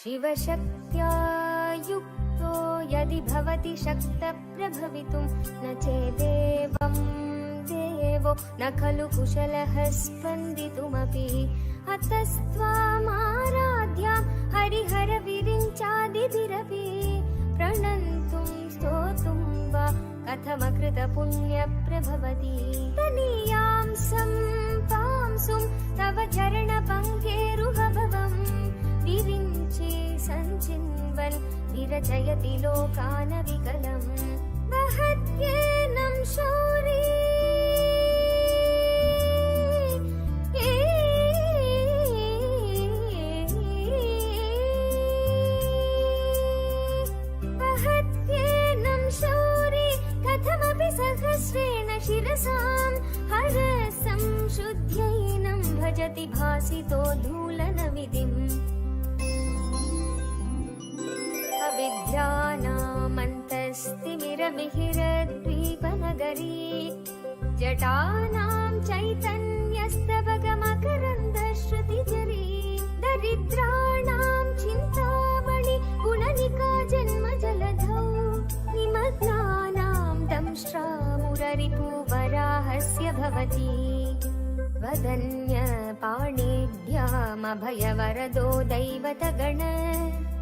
शिवशक्त्या युक्तो यदि भवति शक्तप्रभवितुं न चेदेवं देवो न खलु कुशलः स्पन्दितुमपि अतस्त्वामाराध्यां हरिहरविरिञ्चादिभिरपि प्रणन्तुं स्तोतुं वा कथमकृतपुण्यप्रभवति तनीयां सम्पांसुं तव चरणपङ्केरुहभवम् विरिञ्चे सञ्चिन्वन् विरचयति लोकानविकलम् वहत्येनं शौरी कथमपि सहस्रेण शिरसां हरसं शुद्ध्यैनं भजति भासितो धूलनविधिम् अविद्यानामन्तस्तिमिरमिहिरद्वीपनगरी जटानां चैतन्यस्तबकमकरन्दश्रुतिजरी दरिद्राणां चिन्तामणि गुणनिका जन्मजलधौ निमग्नानां दंष्ट्रामुररिपुवराहस्य भवति वदन्यपाणिभ्यामभयवरदो दैवतगण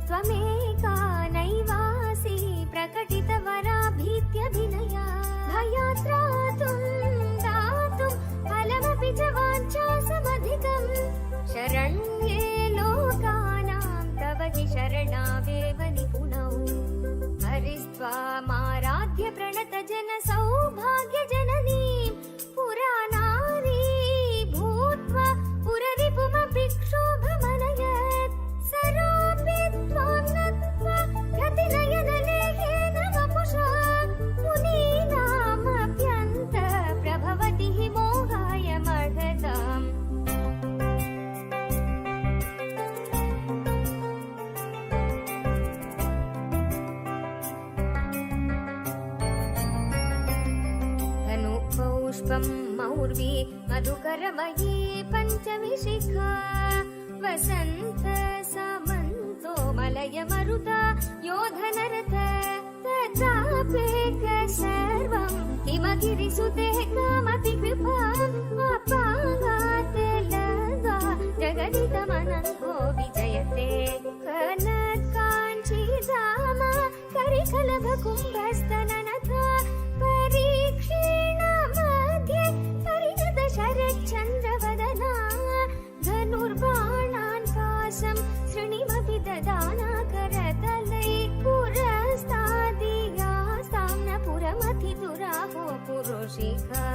त्वमेका नैवासि प्रकटितवराभीत्यभिनया भयात्रातुं दातुं फलमपि च वाञ्छासमधिकम् शरण्ये लोकानां तव हि शरणावेव निपुणौ हरिस्त्वामाराध्य प्रणतजन सौभाग्यजननीं पुराणारी भूत्वा पुररिपुमपि क्षोभमनयत् सरोऽपि त्वां नत्वा गतिनयनलेखेन वपुषा मुनीनामप्यन्त प्रभवति हि मोहाय मर्हताम् पुष्पं मौर्वी मधुकरमयी पञ्चमी शिखा वसन्त सामन्तो मलय मरुता योधनरथ तथापेक सर्वं हिमगिरिसुते कामपि कृपा अपागात् लगा जगदिदमनन्तो विजयते कनत्काञ्चीधामा करिकलभकुम्भस्तननथा परीक्षेण मध्ये परिणत शरच्चन्द्रवदना धनुर्बाणान् पाशं शृणिमपि ददाना करतलै पुरस्तादियास्तां न पुरमथि दुराहो पुरुषिका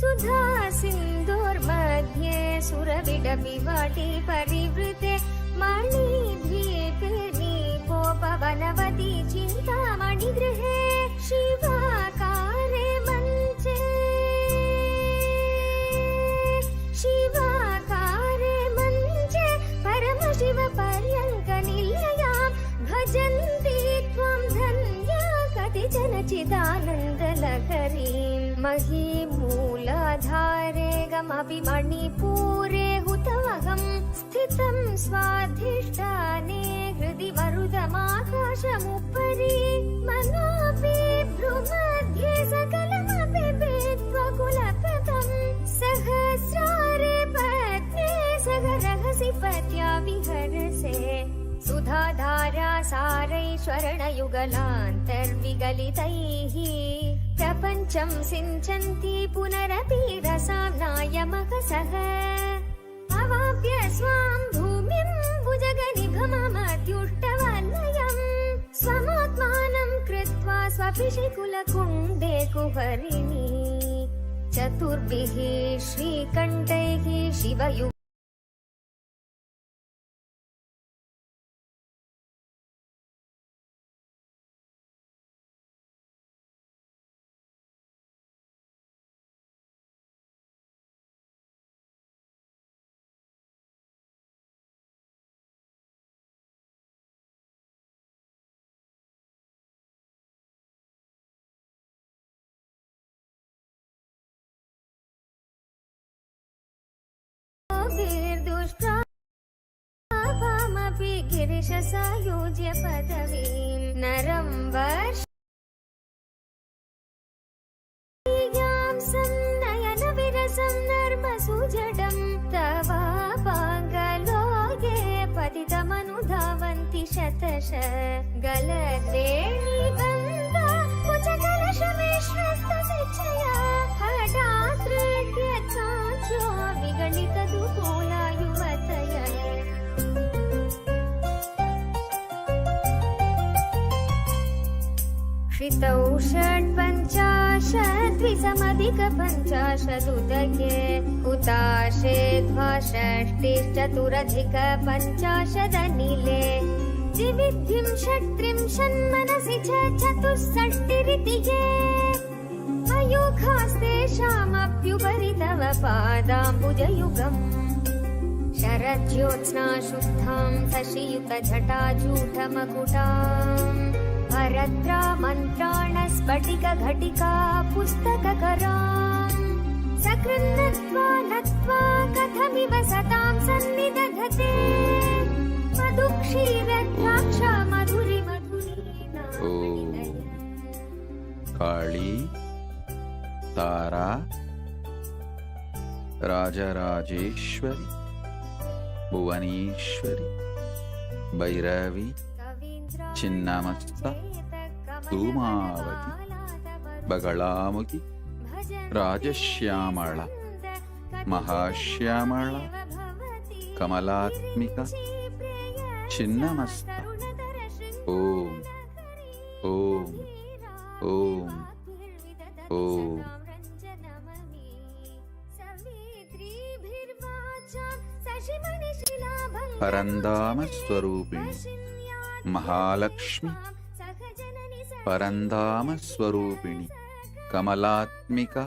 सुधा सिन्धुर्मध्ये सुरविडपि वाटी परिवृते मणिद्वीपे नीपोपवनवती चिन्तामणिगृहे शिवाकारे मञ्चे परमशिवपर्यङ्कनिलयां भजन्ति त्वं धन्या कतिचन चिदानन्दलहरीं महीमूलाधारे गमपि मणिपूरे हुतमहं स्थितं स्वाधिष्ठाने हृदि मरुदमाकाशमुपरि मनोऽपि भ्रुमध्ये सकलमपि भेत्वा कुलपदं सहस्रारे पत्ने सह रहसि पत्या विहरसे सुधाधारा सारैश्वरणयुगलान्तर्विगलितैः प्रपञ्चं सिञ्चन्ति पुनरपि रसाम्नायमकसः अवाप्य स्वां भूमिं भुजगनिभममत्युष्टवलयम् स्वमात्मानं कृत्वा स्वपिशिकुलकुण्डे कुहरिणी चतुर्भिः श्रीकण्ठैः शिवयुग गिरिशसायुज्य पदवीं नरं वर्ष नयन विरसं नर्मसुजडं तवापाङ्गलोके पतितमनुधावन्ति शतश गलद्वेणीबन्धा कुचकलशमेश्वस्तशिक्षया हठात्रेड्यकाञ्चो विगलितदुकूला युवतय श्रितौ षट्पञ्चाशद्विसमधिकपञ्चाशदुदये हुताशे द्वाषष्टिश्चतुरधिकपञ्चाशदनिले द्विविधिं षट्त्रिंशन्मनसि च चतुष्षष्टिरिति ये अयोगास्तेषामप्युपरि तव पादाम्बुजयुगम् शरज्योत्स्ना शुद्धां शशियुतजटाजूटमकुटाम् भरद्रा मन्त्राण स्फटिक घटिका पुस्तककराम् सकृन्नत्वा नत्वा कथमिव सतां सन्निदधते मधुक्षीरद्राक्षा मधुरि मधुरी काली तारा राजराजेश्वरी भुवनेश्वरी भैरवी चिन्नमस्ता धूमावती बगलामुखी राजश्यामला महाश्यामला कमलात्मिका चिन्नमस्ता ओम ओम ओम ओम परंदाम स्वरूपिणी महालक्ष्मी परंदाम स्वरूपिणी Kamalatmika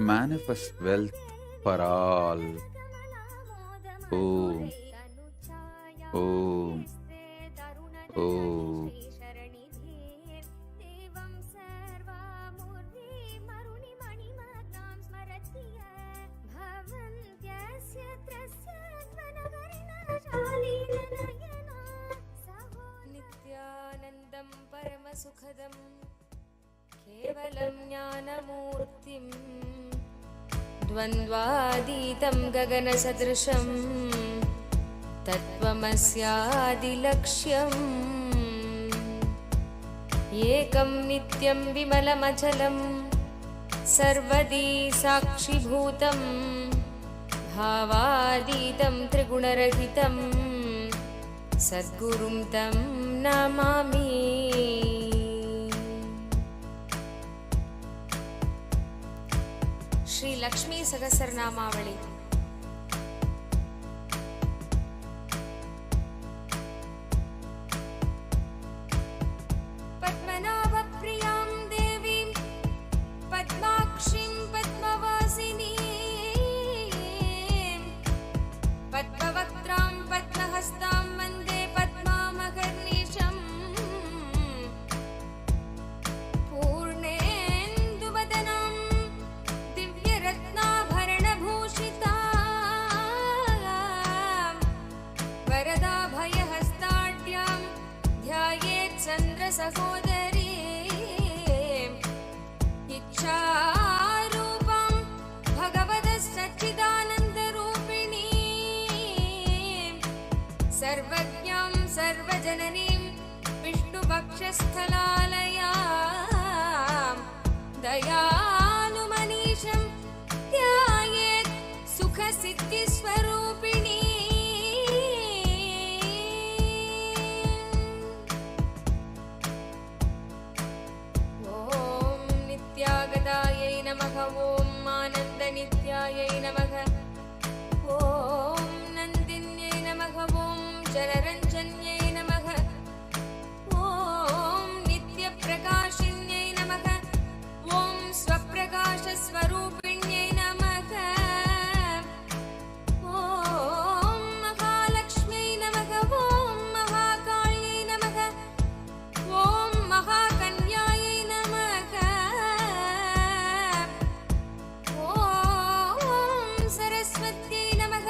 manifest wealth for all. Om Om Om नित्यानन्दं परमसुखदं केवलं ज्ञानमूर्तिं द्वन्द्वातीतं गगनसदृशं तत्त्वमस्यादिलक्ष्यम् एकं नित्यं विमलमचलं सर्वदी साक्षिभूतं भावातीतं त्रिगुणरहितं सद्गुरुं तं नमामि। श्री लक्ष्मी सहस्रनामावली। पद्मनाभप्रियां देवीं पद्माक्षीं पद्मवासिनीं पद्मवक्त्रां पद्महस्तां वन्दे पद्मामहर्निशम् पूर्णेन्दुवदनां दिव्यरत्नाभरणभूषितां वरदाभयहस्ताढ्यां ध्यायेत् चन्द्रसहोदरीम् इच्छारूपां भगवतः सच्चिदानन्दरूपिणीम् सर्वज्ञां सर्वजननीं विष्णुपक्षस्थलालयां दयालुमनीषं ध्यायेत् सुखसिद्धिस्वरूपिणी। ॐ नित्यागतायै नमः। ॐ आनन्दनित्यायै नमः। ॐ नन्दिन्यै नमः। ॐ जलरञ्जन्यै नमः। ॐ नित्यप्रकाशिन्यै नमः। ॐ स्वप्रकाशस्वरूपिण्यै नमः। ॐ महालक्ष्म्यै नमः। ॐ महाकाल्यै नमः। ॐ महाकन्यायै नमः। ॐ सरस्वत्यै नमः।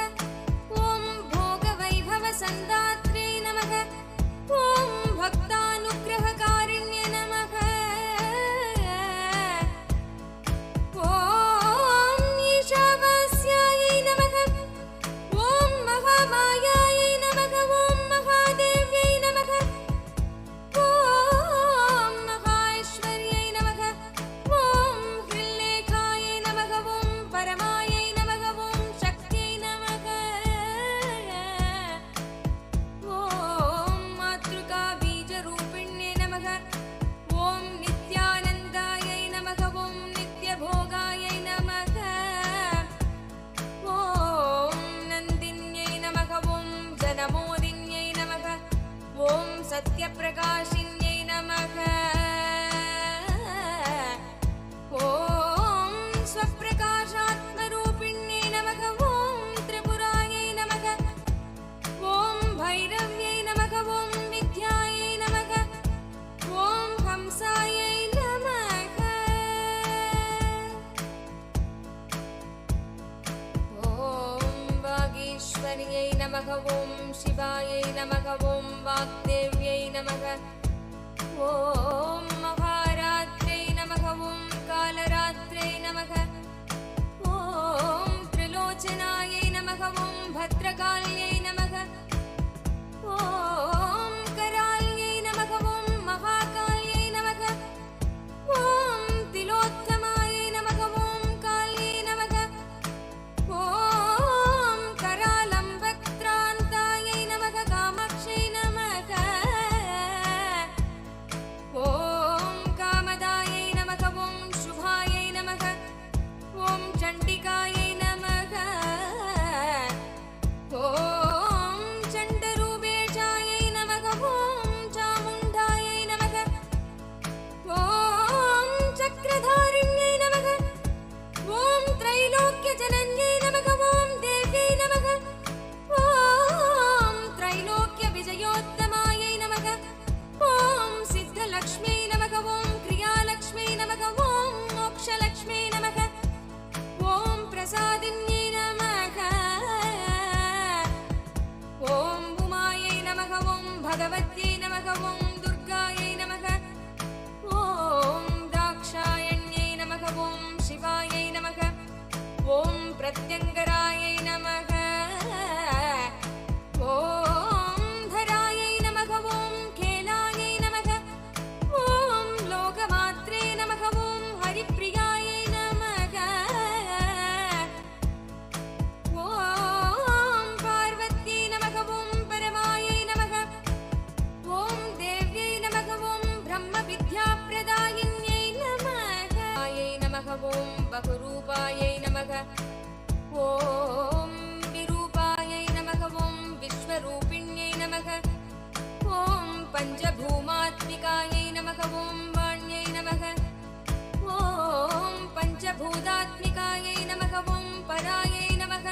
நமக ஓம் சிவாயை நமக ஓம் வாக்தேவ்யை நமக ஓம் மகாராத்ரை நமக ஓம் காலராத்ரை நமக ஓம் திரிலோச்சனாயை நமக ஓம் பத்ரகால்யை நமக ஓம் கரால்யை நமக ஓம் மகாகால்யை நமக ஓம் திலோத்தமாயை நமக ஓம் கால்யை நமக ஓம் கராலம்பக்த்ராந்தாயை நமக காமாட்சை நமக ஓம் காமதாயை நமக ஓம் சுபாயை நமக ஓம் சண்டிகாயை நமக ஓம் சண்டரூபேஷாயை நமக ஓம் சாமுண்டாயை நமக ஓம் சக்கரதாரிண்யை நமக ஓம் த்ரைலோக்ய ஜனன்யை நமக ஓம் தேவ்யை நமக ஓம் த்ரைலோக்ய விஜயோத்தமாயை நமக ஓம் சித்தலக்ஷ்மியை நமக ஓம் கிரியாலக்ஷ்மியை நமக ஓம் மோக்ஷலக்ஷ்மியை நமக ஓம் பிரசாதின்யை நமக ஓம் உமாயை நமக ஓம் பகவத்யை நமக ஓம் துர்காயை நமக ஓம் தாக்ஷாயண்யை நமக ஓம் சிவாயை நமக ஓம் பிரத்யங்கராயை நமக ஓம் தராயை நமக ஓம் கேலாயை நமக ஓம் லோகமாத்ரே நமக ஓம் ஹரிப்ரியாயை நமக ஓம் பார்வதி நமக ஓம் பரமாயை நமக ஓம் தேவ்யை நமக ஓம் பிரம்ம வித்யாப்ரதாயின்யை நமக ஆயை நமக ஓம் பகுரூபாயை நமக ஓம் விரூபாயை நமக ஓம் விஸ்வரூபிண்யை நமக ஓம் பஞ்சபூமாத்மிகாயை நமக ஓம் வாண்யை நமக ஓம் பஞ்சபூதாத்மிகாயை நமக ஓம் பராயை நமக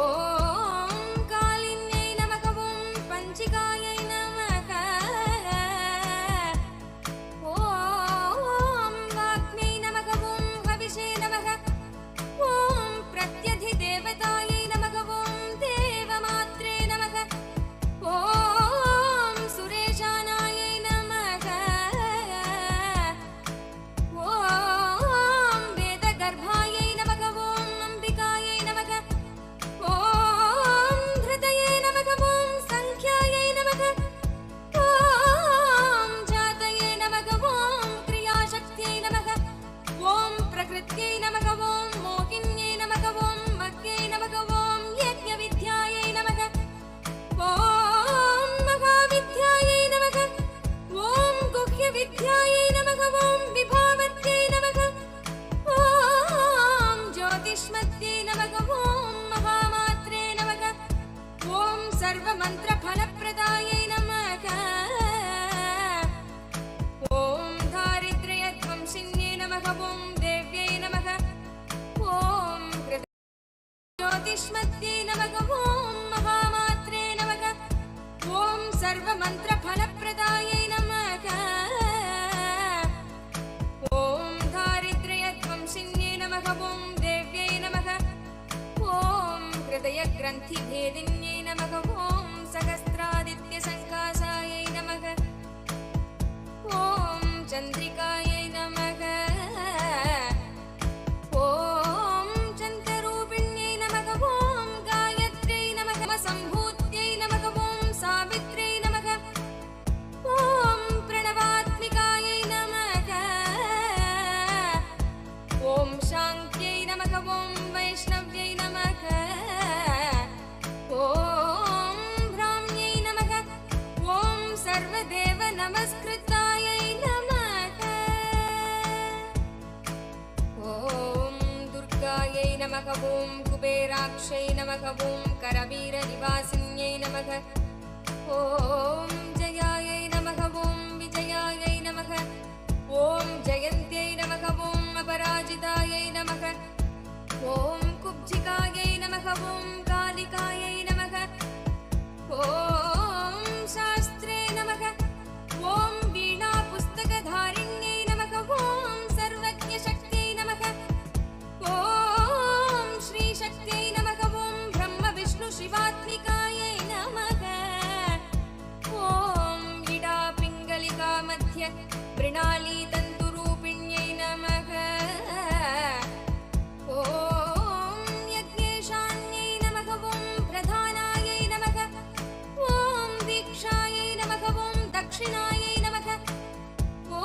ஓம் காலின்யை நமக ஓம் பஞ்சிகாயை நமக ஓம் வாக்மை நமக ஓம் ஹவிஷே நமக ஓம் பிரத்யதிதேவதாயை நமக ஓம் தேவமாத்ரே நமக ஓம் சுரேஷானாயை நமக ஓம் வேதகர்பாயை நமக ஓம் அம்பிகாயை நமக ஓம் ஹிருதயே நமக ஓம் சங்க்யாயை நமக ஓம் ஜாதயே நமக ஓம் கிரியாசக்தியை நமக ஓம் பிரகிருத்யை நமக ஓம் மோகின்யை நமக ஓம் மக்யை நமக ஓம் யஜ்ஞவித்யாயை நமக ஓம் மகாவித்யாயை நமக ஓம் குஹ்யவித்யாயை நமக ஓம் விபாவத்யை நமக ஓம் ஜோதிஷ்மத்யை நமக ஓம் மகாமாத்ரே நமக ஓம் சர்வமந்திரஃலப்ரதாயை நமக ஓம் தாரித்ர்யத்வம்சின்யை நமக ஓம் தேவ்யை நமக ஓம் ஜோதிஷ்மத்யை நமக ஓம் மகாமாத்ரே நமக ஓம் சர்வமந்திரஃலப்ரதாயை நமக ஓம் தாரித்ர்யத்வம்சின்யை நமக ஓம் தேவ்யை நமக ஓம் ஹிருதயக்ரந்திபேதின்யை நமக ஓம் சகஸ்ராதித்யசங்காசாயை நமக ஓம் சந்திரிகாயை நமக ஓம் சந்திரரூபிண்யை நமக ஓம் காயத்ரை நமக சம்பூத்யை நமக ஓம் சாவித்ரை நமக ஓம் பிரணவாத்மிகாயை நமக ஓம் சாங்க்யை நமக ஓம் வைஷ்ணவ்யை நமக ஓம் பிராம்யை நமக ஓம் சர்வதேவ நமஸ்கிருதாயை நமக ஓம் துர்காயை நமக ஓம் குபேராக்ஷை நமக ஓம் கரவீரநிவாசின்யை நமக ஓம் ஜயாயை நமக ஓம் விஜயாயை நமக ஓம் ஜயந்த்யை நமக ஓம் அபராஜிதாயை நமக ஓம் குப்ஜிகாயை நமக ஓம் காலிகாயை நமக ஓம் சாஸ்திரே நமக ஓம் வீணா புஸ்தகதாரிண்யை நமக ஓம் சர்வஜ்ஞ சக்தியை நமக ஓம் ஸ்ரீ சக்தியை நமக ஓம் பிரம்ம விஷ்ணு சிவாத்மிக मृणाली तन्तुरूपिण्यै नमः। ॐ यज्ञेशान्यै नमः। ॐ प्रधानायै नमः। ॐ दीक्षायै नमः। ॐ दक्षिणायै नमः। ॐ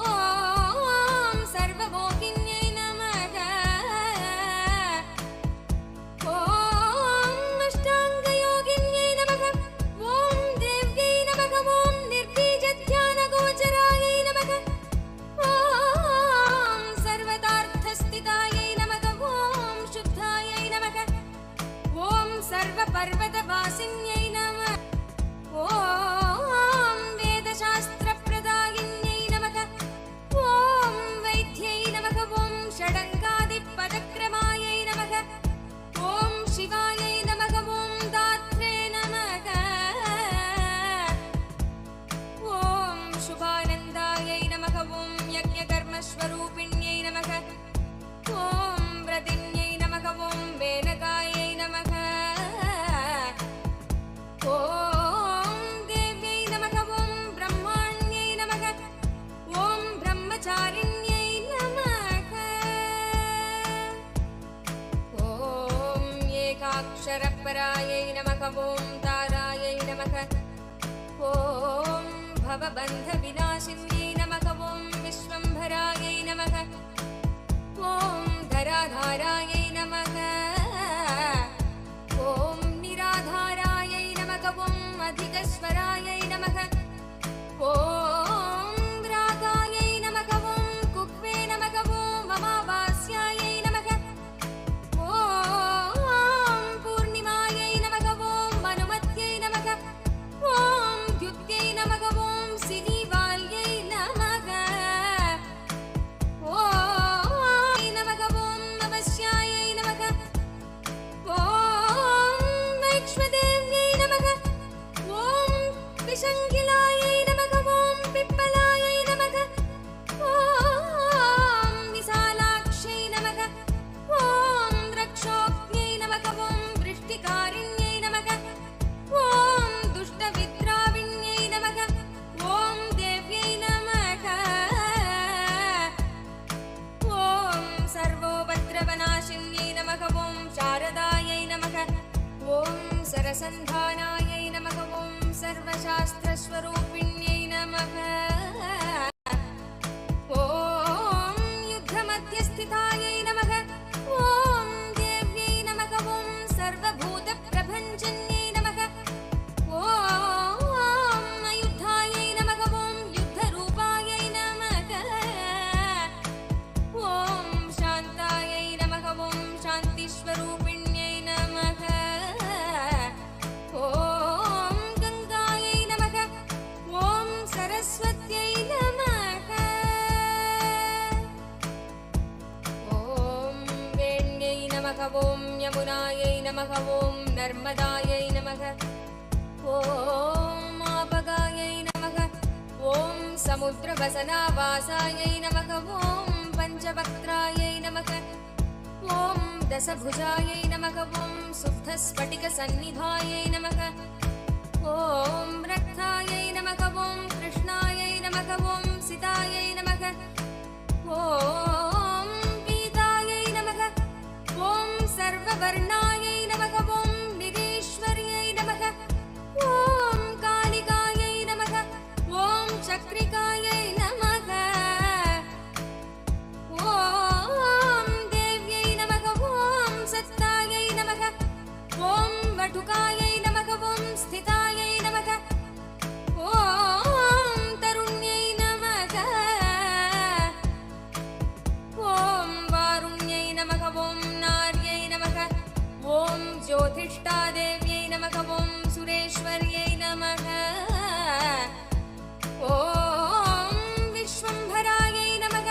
सर्वमोहिन्यै नमः। ॐ अष्टाङ्गयोगिन्यै नमः। ॐ देव्यै नमः। ॐ निर्बीजध्यानगोचरायै नमः। ॐ सर्वदार्थस्थितायै नमः। ॐ शुद्धायै नमः। ॐ सर्वपर्वतवासिन्यै नमः। ॐ वेदशास्त्रप्रदायिन्यै नमः। ॐ वैद्यै नमः। ॐ षडङ्गादिपदक्रमायै नमः। ॐ शिवायै नमः। ॐ दात्रे नमः। ॐ शुभानन्दायै नमः। ॐ यज्ञकर्मस्वरूपिण्यै नमः। ॐ व्रतिन्यै नमः। ॐ वेनकायै नमः। ॐ देव्यै नमः। ॐ ब्रह्माण्यै नमः। ॐ ब्रह्मचारिण्यै नमः। ॐ एकाक्षरपरायै नमः। ॐ तारायै नमः। ॐ भवबन्धविनाशिन्यै नमः। ॐ विश्वम्भरायै नमः। ॐ धराधारायै नमः। ॐ निराधारायै नमः। ॐ अधिकस्वरायै नमः। ॐ रागायै नमः। ॐ कुक्वे नमः। ॐ अमावास्यायै नमः। ॐ पूर्णिमायै नमः। ॐ मनुमत्यै नमः। ॐ द्युत्यै नमः। ॐ सिनीवाल्यै नमः। ॐ नमः। ॐ अवस्यायै नमः। ॐ वैक्ष्वदेव्यै नमः। ॐ विशङ्गिलायै नमः। ॐ पिप्पलायै नमः। ॐ विशालाक्ष्यै नमः। ॐ रक्षोज्ञै नमः। ॐ वृष्टिकारिण्यै नमः। ॐ दुष्टविद्राविण्यै नमः। ॐ देव्यै नमः। ॐ सर्वोपद्रवनाशिन्यै नमः। ॐ शारदायै नमः। ॐ सरसन्धानायै नमः। ॐ सर्वशास्त्रस्वरूपिण्यै नमः। ॐ युद्धमध्यस्थितायै नमः। ॐ देव्यै नमः। ॐ सर्वभूतप्रभञ्जन्यै नमः। ॐ अयुद्धायै नमः। ॐ युद्धरूपायै नमः। ॐ शान्तायै नमः। ॐ शान्तिस्वरूपिण्यै नमः। ॐ गङ्गायै नमः। ॐ सरस्वत्यै नमः। ॐ वेण्यै नमः। ॐ यमुनायै नमः। ॐ नर्मदायै नमः। ॐ आपगायै नमः। ॐ समुद्रवसनावासायै नमः। ॐ पञ्चवक्त्रायै नमः। ॐ दशभुजायै नमः। ॐ शुद्धस्फटिकसन्निधायै नमः। ॐ रक्तायै नमः। ॐ कृष्णायै नमः। ॐ सितायै नमः। ॐ पीतायै नमः। ॐ सर्ववर्णायै नमः। ॐ निरीश्वर्यै नमः। ॐ कालिकायै नमः। ॐ चक्रिकायै नमः। ॐ देव्यै नमः। ॐ सत्तायै नमः। ॐ वटुकायै नमः। ॐ स्थितायै नमः। ॐ तरुण्यै नमः। ॐ वारुण्यै नमः। ॐ नार्यै नमः। ॐ ज्योतिष्ठादेव्यै नमः। ॐ सुरेश्वर्यै नमः। ॐ विश्वम्भरायै नमः।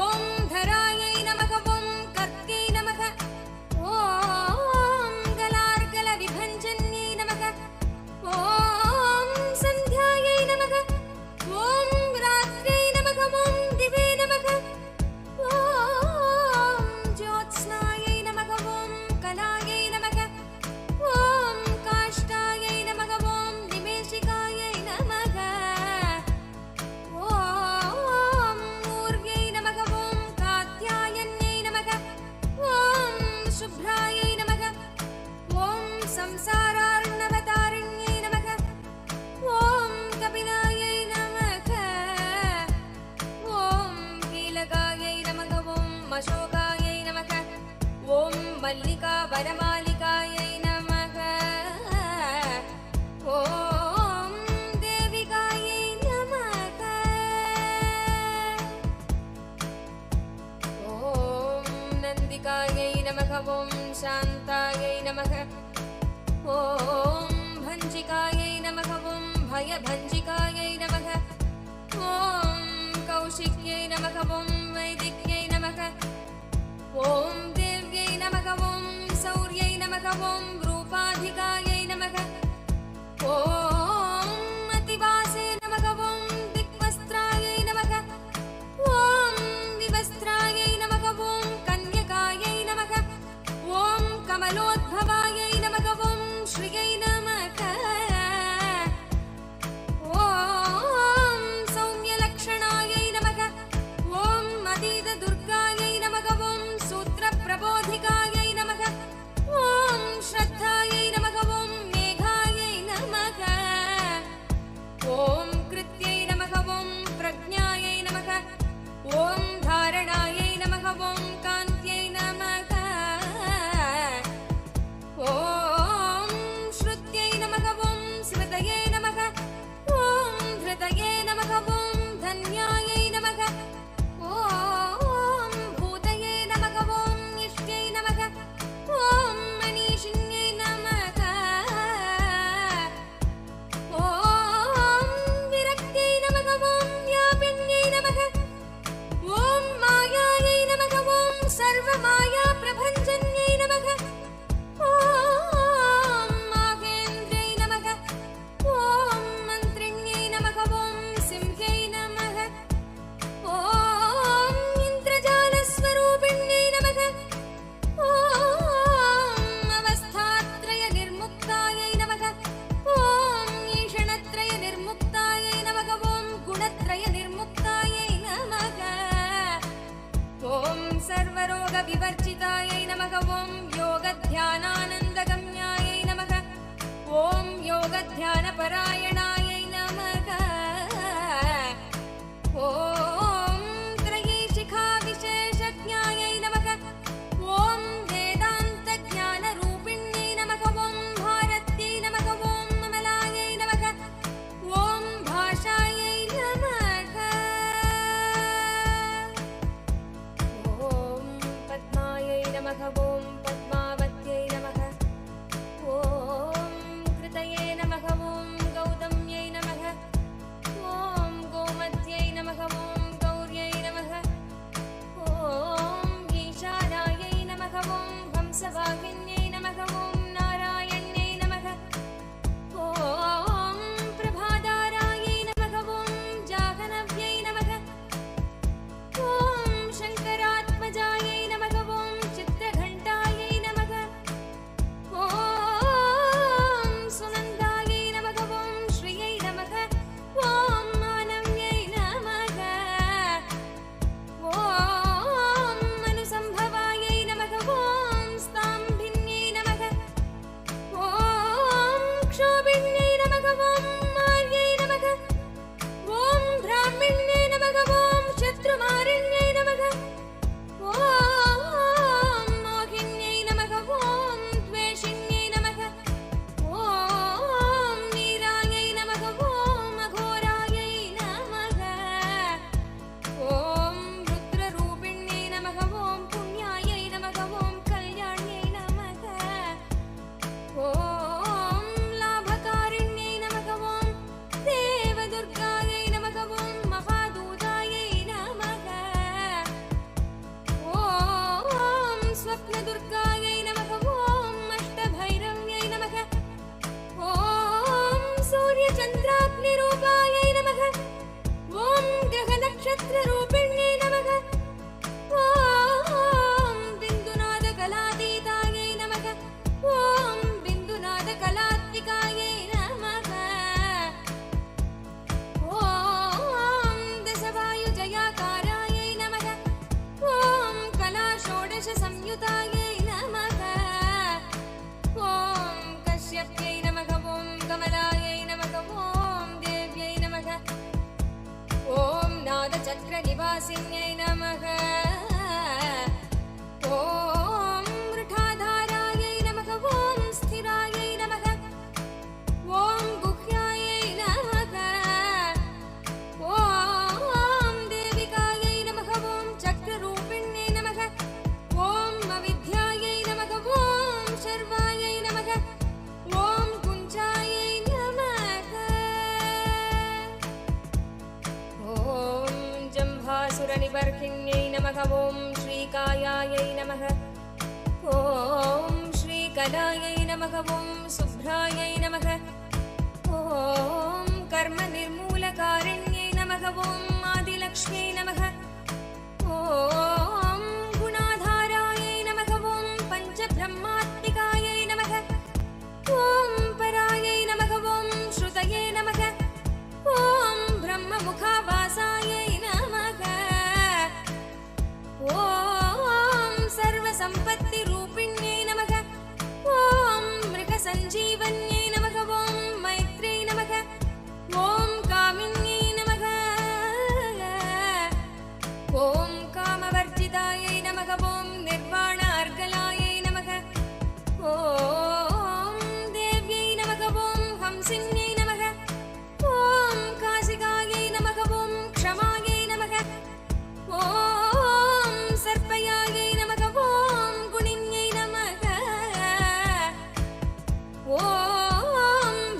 ॐ धरायै नमः। ॐ कर्त्यै नमः। ॐ गलार्गलविभञ्जन्यै नमः। ॐ सन्ध्यायै नमः। ॐ रात्र्यै नमः। ॐ दिवे नमः। ॐ ज्योत्स्नायै नमः। ॐ कलायै नमः। ॐ काष्ठायै नमः। ॐ निमेषिका मल्लिका वनमालिकायै नमः। ॐ देविकायै नमः। ॐ नन्दिकायै नमः। ॐ शान्तायै नमः। ॐ भञ्जिकायै नमः। ॐ भयभञ्जिकायै नमः। ॐ कौशिक्यै नमः। ॐ वैदिक्यै नमः। ॐ देव्यै नमः। ॐ सौर्यै नमः। ॐ रूपाधिकायै नमः। ॐ अतिवासे नमः। ॐ दिग्वस्त्रायै नमः। ॐ विवस्त्रायै नमः। ॐ कन्यकायै नमः। ॐ कमलोद्भवायै नमः। ॐ श्रियै नमः। ॐ सौम्यलक्षणायै नमः। ॐ अतीतदुर्गायै नमः। ॐ सूत्रप्रबोधिकायै नमः। ॐ श्रद्धायै नमः। ॐ मेघायै नमः। ॐ कृत्यै नमः। ॐ प्रज्ञायै नमः। ॐ धारणायै नमः। ॐ कान्त्यै नमः। ॐ श्रुत्यै नमः। ॐ स्मृतये नमः। ॐ धृतये नमः। ॐ धन्यायै नमः। ॐ भूतये नमः। ॐ इष्ट्यै नमः। ॐ मनीषिण्यै नमः। ॐ विरक्त्यै नमः। ॐ व्यापिन्यै नमः। ॐ मायायै नमः। ॐ सर्वमायाप्रभञ्जन्यै नमः। ॐ माहेन्द्रै नमः। ॐ मन्त्रिण्यै नमः। ॐ सिंह्यै नमः। ॐ इन्द्रजालस्वरूपिण्यै नमः। ॐ अवस्थात्रयनिर्मुक्तायै नमः। ॐ ईषणत्रयनिर्मुक्तायै नमः। ॐ गुणत्रयनिर्मुक्तायै नमः। ॐ सर्वरोगविवर्जितायै नमः। ॐ योगध्यानानन्दगम्यायै नमः। ॐ योगध्यानपरायणायै नमः। ॐ त्रयीशिखाविशेषज्ञायै नमः। ॐ वेदान्तज्ञानरूपिण्यै नमः। ॐ भारत्यै नमः। ॐ अमलायै नमः। ॐ भाषायै नमः। ॐ पद्मायै नमः। ॐ पद्मावत्यै नमः। ॐ कृतये नमः। ॐ गौतम्यै नमः। ॐ गोमत्यै नमः। ॐ गौर्यै नमः। ॐ ईशानायै नमः। ॐ हंसवाहिन्यै नमः। ॐ नारायण्यै नमः। ॐ प्रभादारायै नमः। ॐ जाह्नव्यै नमः। ॐ शङ्करात्मजायै नमः। ॐ चित्रघण्टायै नमः। ॐ सुनन्दायै नमः। ॐ श्रियै नमः। ॐ मानव्यै नमः। ॐ अनुसम्भवायै नमः। ॐ स्ताम्भिन्यै नमः। ॐ क्षोभिन्यै नमः। ॐ मार्यै नमः। ॐ ब्राह्मिण्यै नमः। ॐ शत्रुमारिण्यै नमः। ॐ मोहिन्यै नमः। ॐ द्वेषिण्यै नमः। ॐ नीरायै नमः। ॐ अघोरायै नमः। ॐ रुद्ररूपिण्यै नमः। ॐ पुण्यायै नमः। ॐ कल्याण्यै नमः। ॐ लाभकारिण्यै नमः। ॐ देवदुर्गायै नमः। ॐ महादूतायै नमः। ॐ स्वप्नदुर्गायै नमः। ॐ अष्टभैरव्यै नमः। ॐ सूर्यचन्द्राग्निरूपायै नमः। ॐ ग्रहनक्षत्ररूपिण्यै नमः। ॐ बिन्दुनादकलातीतायै नमः। ॐ बिन्दुनादकलात्मिकायै नमः। ॐ दशवायुजयाकारायै नमः। ॐ कलाषोडशसंयुतायै नमः। ॐ कश्यप्यै नमः। ॐ कमलायै नमः। ॐ देव्यै नमः। ॐ नादचक्रनिवासिन्यै नमः। ॐ वृषाधारायै श्रीवर्हिण्यै नमः ॐ श्रीकायायै नमः ॐ श्रीकलायै नमः ॐ शुभ्रायै नमः ॐ कर्मनिर्मूलकारिण्यै नमः ॐ आदिलक्ष्म्यै नमः ॐ गुणाधारायै नमः ॐ पञ्चब्रह्मात्मिकायै नमः ॐ परायै नमः ॐ श्रुतये नमः ॐ ब्रह्ममुखावासायै नमः ॐ सर्वसम्पत्तिरूपिण्यै नमः ॐ मृगसञ्जीवन्यै नमः ॐ मैत्र्यै नमः ॐ कामिन्यै नमः ॐ कामवर्जितायै नमः ॐ निर्वाणार्गलायै नमः ॐ देव्यै नमः ॐ हंसिन्यै नमः ॐ काशिकायै नमः ॐ क्षमायै नमः ॐ सर्पयायै नमः ॐ गुणिन्यै नमः ॐ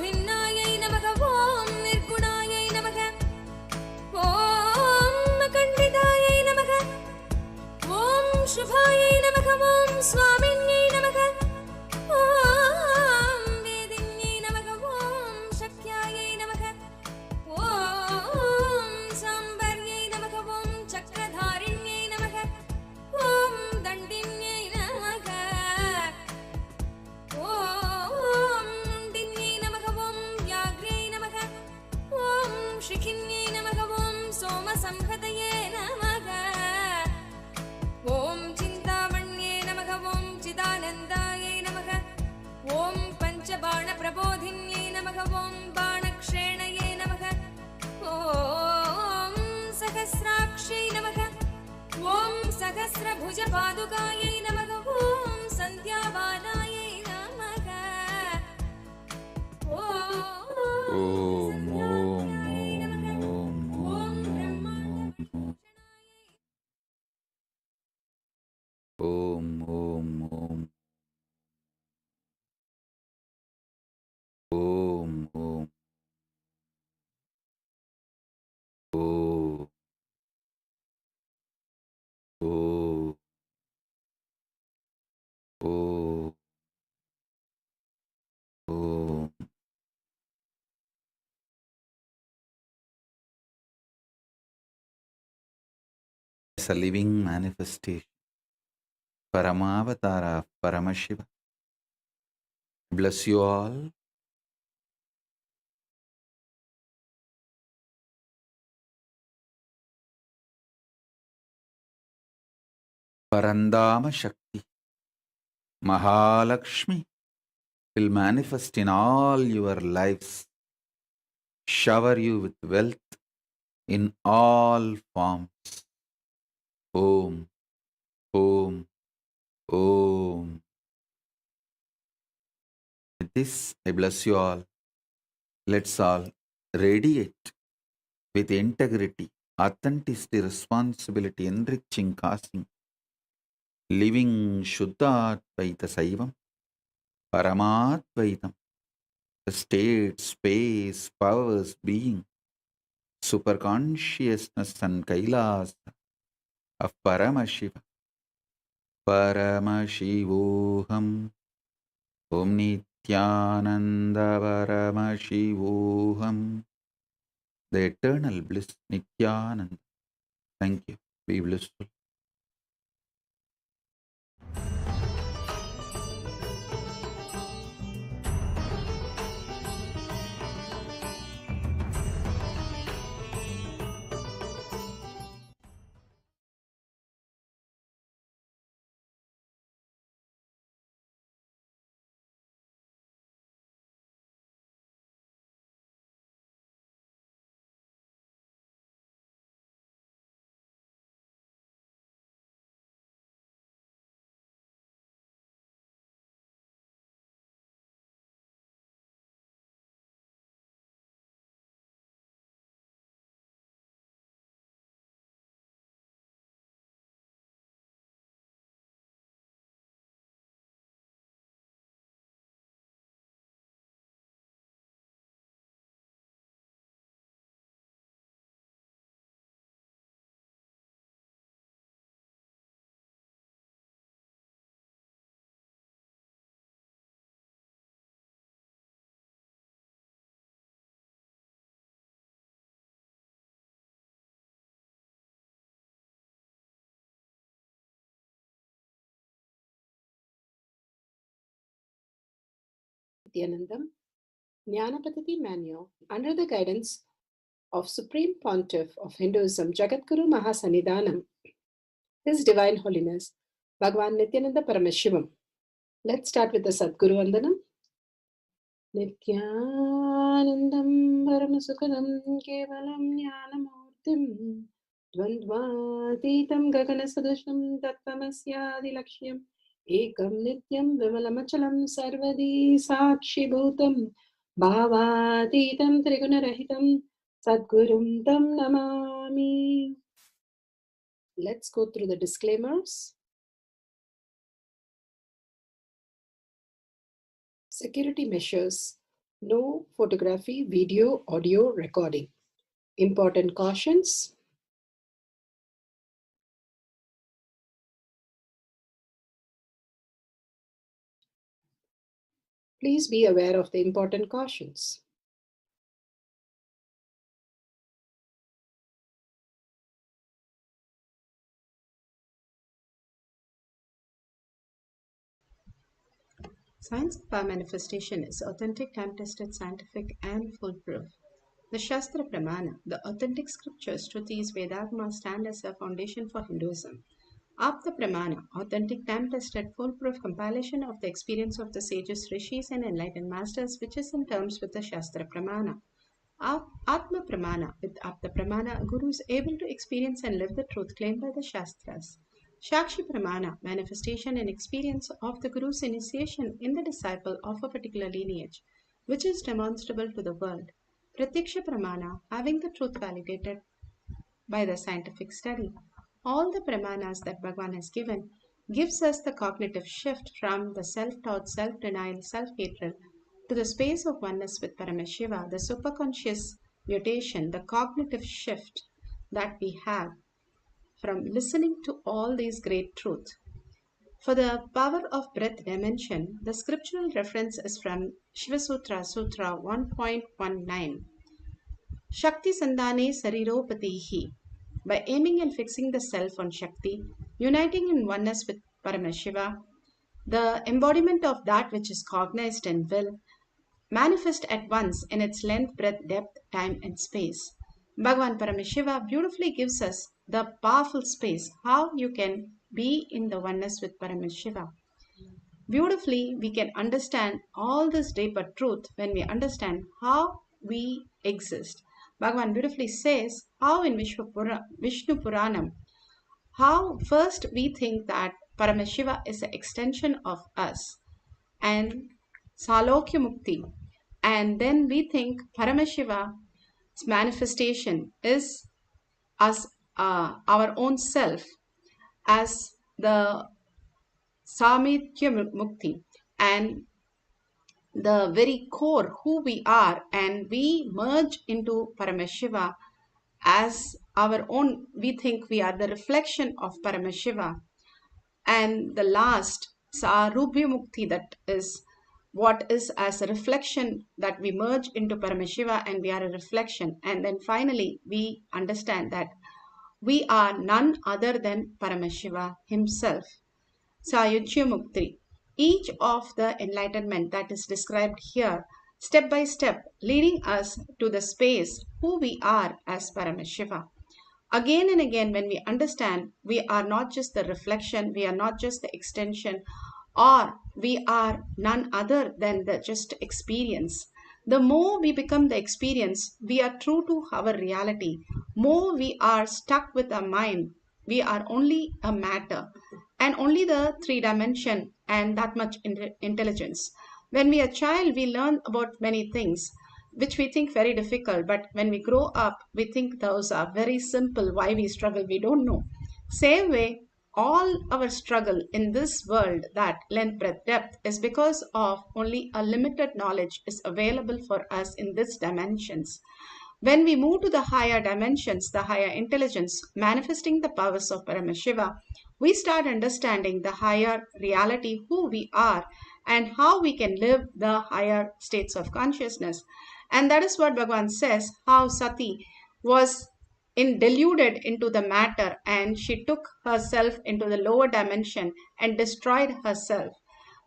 भिन्नायै नमः ॐ निर्गुणायै नमः ॐ अखण्डितायै नमः ॐ शुभायै नमः ॐ स्वामिन्यै नमः ॐ वेदिन्यै नमः ॐ शक्यायै नमः ॐ साम्बर्यै नमः ॐ चक्रधारिण्यै नमः ॐ दण्डिन्यै नमः ॐ मुण्डिन्यै नमः ॐ व्याघ्र्यै नमः ॐ शिखिन्यै नमः ॐ सोमसंहतये नमः ॐ चिन्तामण्ये नमः ॐ चिदानन्दायै नमः ॐ पञ्चबाणप्रबोधिन्यै नमः ॐ बाणक्षेणये नमः ॐ सहस्राक्ष्यै नमः ॐ सहस्रभुजपादुकायै नमः ॐ सन्ध्याबालायै नमः ॐ Om, सदाशिवाय नमः ॐ Om, Om, Om, Om, Om, Om, Om, Om, Om. It's a living manifestation. Paramavatara of Paramashiva. Bless you all. Parandama Shakti, Mahalakshmi will manifest in all your lives, shower you with wealth in all forms. Om, Om, Om. With this, I bless you all. Let's all radiate with integrity, authenticity, responsibility, enriching, causing, living Shuddha-Advaita Saivam, Paramadvaitam, the state, space, powers, being, superconsciousness and Kailas of Paramashiva, Paramashivoham, Om Nithyananda Paramashivoham, the eternal bliss, Nithyananda. Thank you. Be blissful. Nithyanandam, Jnanapatati Manual, under the guidance of Supreme Pontiff of Hinduism, Jagadguru Mahasannidhanam, His Divine Holiness, Bhagavan Nithyananda Paramashivam. Let's start with the Sadguru Vandanam. Nithyanandam Paramasukadam Kevalam Jnanamurtim Dvandvatitam Gaganasadusham Tattvamasyaadilakshya Ekam Nityam Vimalamachalam Sarvadi Sakshi Bhutam Bhavatitam Trigunarahitam Sadgurum Tam Namami. Let's go through the disclaimers. Security measures. No photography, video, audio recording. Important cautions. Please be aware of the important cautions. Science of our manifestation is authentic, time-tested, scientific, and foolproof. The Shastra Pramana, the authentic scriptures, Shrutis, Vedagma stand as a foundation for Hinduism. Apta Pramana, authentic, time-tested, foolproof compilation of the experience of the sages, rishis, and enlightened masters, which is in terms with the Shastra Pramana. Atma Pramana, with Apta Pramana, a guru is able to experience and live the truth claimed by the Shastras. Shakshi Pramana, manifestation and experience of the Guru's initiation in the disciple of a particular lineage, which is demonstrable to the world. Pratyaksha Pramana, having the truth validated by the scientific study. All the Pramanas that Bhagavan has given gives us the cognitive shift from the self-taught, self-denial, self-hatred to the space of oneness with Paramashiva, the superconscious mutation, the cognitive shift that we have from listening to all these great truths. For the power of breath dimension, the scriptural reference is from Shiva Sutra, Sutra 1.19. Shakti Sandhane Sariropatihi. By aiming and fixing the self on Shakti, uniting in oneness with Paramashiva, the embodiment of that which is cognized and will, manifest at once in its length, breadth, depth, time, and space. Bhagavan Paramashiva beautifully gives us the powerful space how you can be in the oneness with Paramashiva. Beautifully, we can understand all this deeper truth when we understand how we exist. Bhagavan beautifully says how in Vishnu Puranam, how first we think that Paramashiva is an extension of us and Salokya Mukti, and then we think Paramashiva's manifestation is as our own self as the Samitya Mukti and the very core who we are, and we merge into Paramashiva as our own. We think we are the reflection of Paramashiva, and the last Sarubhya Mukti, that is what is as a reflection that we merge into Paramashiva and we are a reflection, and then finally we understand that we are none other than Paramashiva himself. Sayuchya Mukti. Each of the enlightenment that is described here, step by step, leading us to the space who we are as Paramashiva. Again and again, when we understand we are not just the reflection, we are not just the extension, or we are none other than the just experience. The more we become the experience, we are true to our reality. More we are stuck with our mind. We are only a matter and only the three dimension and that much intelligence. When we are a child, we learn about many things which we think very difficult, but when we grow up, we think those are very simple. Why we struggle, we don't know. Same way, all our struggle in this world, that length, breadth, depth, is because of only a limited knowledge is available for us in these dimensions. When we move to the higher dimensions, the higher intelligence, manifesting the powers of Paramashiva, we start understanding the higher reality, who we are, and how we can live the higher states of consciousness. And that is what Bhagavan says, how Sati was deluded into the matter and she took herself into the lower dimension and destroyed herself.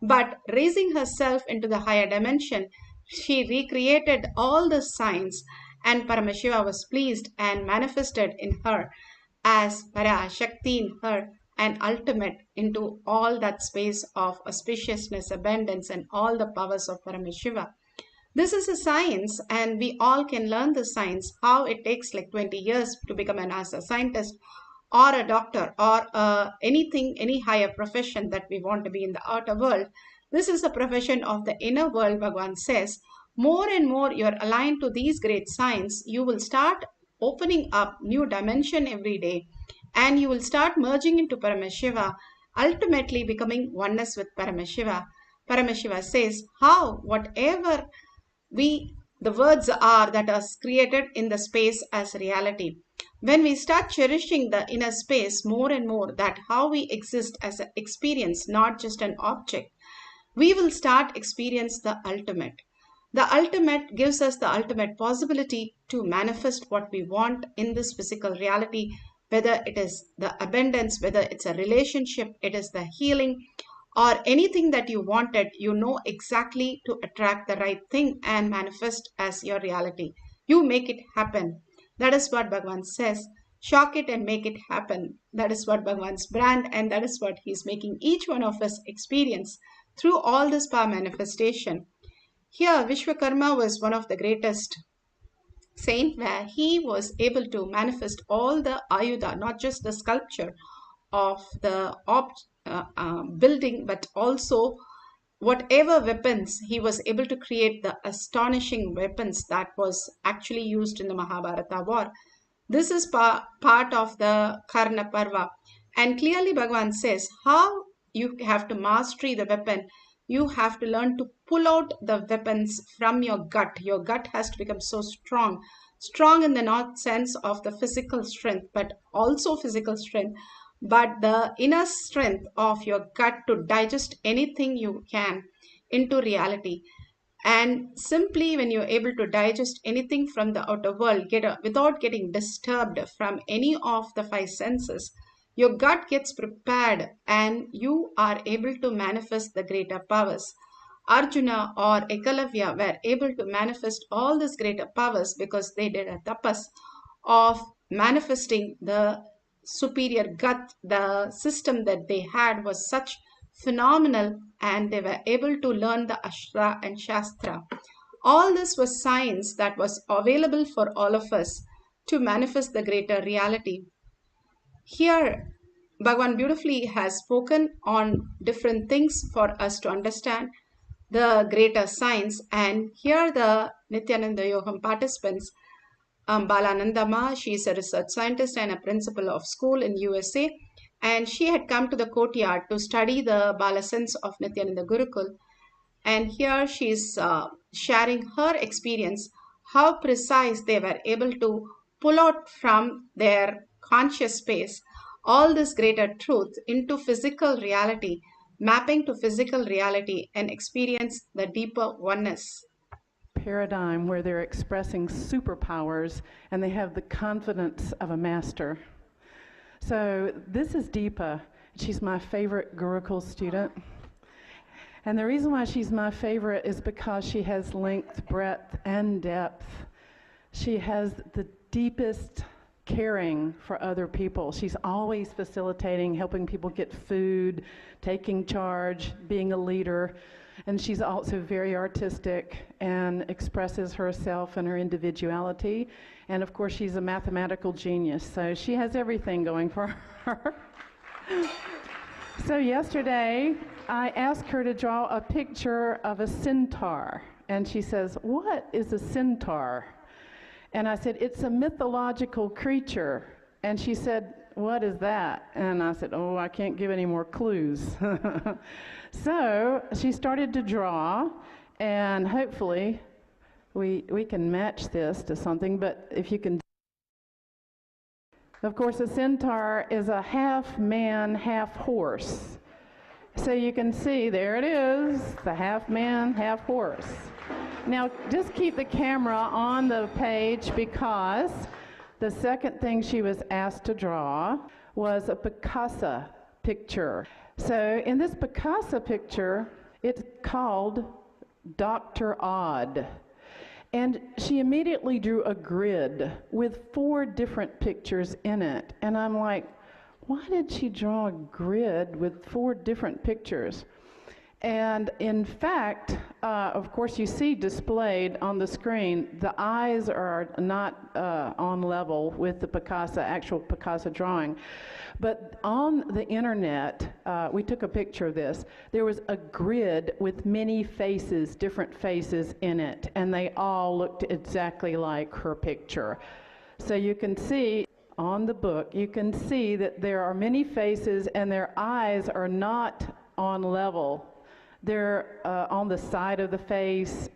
But raising herself into the higher dimension, she recreated all the signs, and Paramashiva was pleased and manifested in her as Parashakthi in her, and ultimate into all that space of auspiciousness, abundance, and all the powers of Paramashiva. This is a science, and we all can learn the science, how it takes like 20 years to become an as a scientist or a doctor or anything, any higher profession that we want to be in the outer world. This is a profession of the inner world, Bhagavan says. More and more you're aligned to these great signs, you will start opening up new dimension every day, and you will start merging into Paramashiva, ultimately becoming oneness with Paramashiva. Paramashiva says, how, whatever the words are that are created in the space as reality. When we start cherishing the inner space more and more, that how we exist as an experience, not just an object, we will start experience the ultimate. The ultimate gives us the ultimate possibility to manifest what we want in this physical reality, whether it is the abundance, whether it's a relationship, it is the healing, or anything that you wanted, you know exactly to attract the right thing and manifest as your reality. You make it happen. That is what Bhagavan says. Shock it and make it happen. That is what Bhagavan's brand, and that is what he's making each one of us experience through all this power manifestation. Here, Vishwakarma was one of the greatest saint, where he was able to manifest all the ayuda, not just the sculpture of the building, but also whatever weapons he was able to create, the astonishing weapons that was actually used in the Mahabharata war. This is part of the Karna Parva, and clearly Bhagavan says how you have to mastery the weapon. You have to learn to pull out the weapons from your gut. Your gut has to become so strong in the not sense of the physical strength, but also physical strength, but the inner strength of your gut to digest anything you can into reality. And simply when you're able to digest anything from the outer world without getting disturbed from any of the five senses, your gut gets prepared and you are able to manifest the greater powers. Arjuna or Ekalavya were able to manifest all these greater powers because they did a tapas of manifesting the superior gut. The system that they had was such phenomenal, and they were able to learn the Ashtra and Shastra. All this was science that was available for all of us to manifest the greater reality. Here, Bhagavan beautifully has spoken on different things for us to understand the greater science. And here the Nithyananda Yoham participants, Balanandama, she is a research scientist and a principal of school in USA, and she had come to the courtyard to study the Balasans of Nithyananda Gurukul. And here she is sharing her experience, how precise they were able to pull out from their conscious space all this greater truth into physical reality, mapping to physical reality and experience the deeper oneness. Paradigm where they're expressing superpowers and they have the confidence of a master. So this is Deepa. She's my favorite Gurukul student. And the reason why she's my favorite is because she has length, breadth, and depth. She has the deepest caring for other people. She's always facilitating, helping people get food, taking charge, being a leader. And she's also very artistic and expresses herself and her individuality. And of course, she's a mathematical genius, so she has everything going for her. So yesterday, I asked her to draw a picture of a centaur. And she says, "What is a centaur?" And I said, "It's a mythological creature." And she said, "What is that?" And I said, "Oh, I can't give any more clues." So she started to draw, and hopefully we can match this to something, but if you can. Of course, a centaur is a half man, half horse. So you can see, there it is, the half man, half horse. Now, just keep the camera on the page, because the second thing she was asked to draw was a Picasso picture. So in this Picasso picture, It's called Dr. Odd. And she immediately drew a grid with 4 different pictures in it. And I'm like, why did she draw a grid with 4 different pictures? And in fact, of course, you see displayed on the screen, the eyes are not on level with the actual Picasso drawing. But on the internet, we took a picture of this. There was a grid with many faces, different faces in it, and they all looked exactly like her picture. So you can see on the book, you can see that there are many faces and their eyes are not on level. They're on the side of the face,